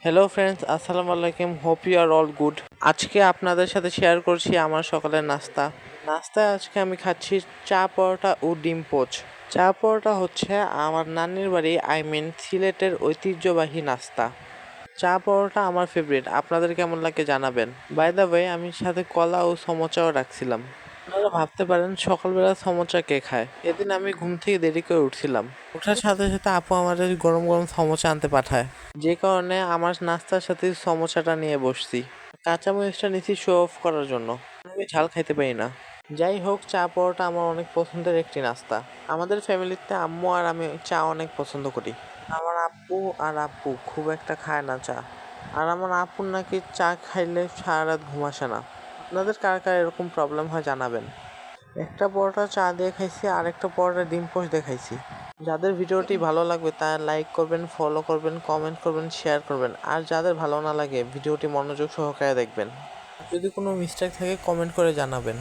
Hello friends, আসসালামু আলাইকুম। Hope you are all good. আজকে আপনাদের সাথে শেয়ার করছি আমার সকালের নাস্তায় আজকে আমি খাচ্ছি চা পরোটা ও ডিম পোচ। চা পরোটা হচ্ছে আমার নানির বাড়ি সিলেটের ঐতিহ্যবাহী নাস্তা। চা পরোটা আমার ফেভারিট। আপনাদের কেমন লাগে জানাবেন। বাই দ্য ওয়ে, আমি সাথে কলা ও সমোচাও রাখছিলাম। আপনারা ভাবতে পারেন সকালবেলা সমোচা কে খায়। এদিন আমি ঘুম থেকে দেরি করে উঠছিলাম। ওঠার সাথে সাথে আপু আমাদের গরম গরম সমোচা আনতে পাঠায়, যে কারণে আমার নাস্তার সাথে সমোসাটা নিয়ে বসছি। কাঁচামরিচটা নিচ্ছি শো অফ করার জন্য। আমি ঝাল খাইতে পারি না। যাই হোক, চা পরোটা আমার অনেক পছন্দের একটি নাস্তা। আমাদের ফ্যামিলিতে আম্মু আর আমি চা অনেক পছন্দ করি। আমার আব্বু খুব একটা খায় না চা। আর আমার আপুর নাকি চা খাইলে সারা রাত ঘুম আসে না। আপনাদের কার কার এরকম প্রবলেম হয় জানাবেন। একটা পরোটা চা দিয়ে খাইছি, আর একটা পরোটা ডিম পোচ দিয়ে খাইছি। যাদের ভিডিওটি ভালো লাগবে তারা লাইক করবেন, ফলো করবেন, কমেন্ট করবেন, শেয়ার করবেন। আর যাদের ভালো না লাগে ভিডিওটি মনোযোগ সহকারে দেখবেন। যদি কোনো মিস্টেক থাকে কমেন্ট করে জানাবেন।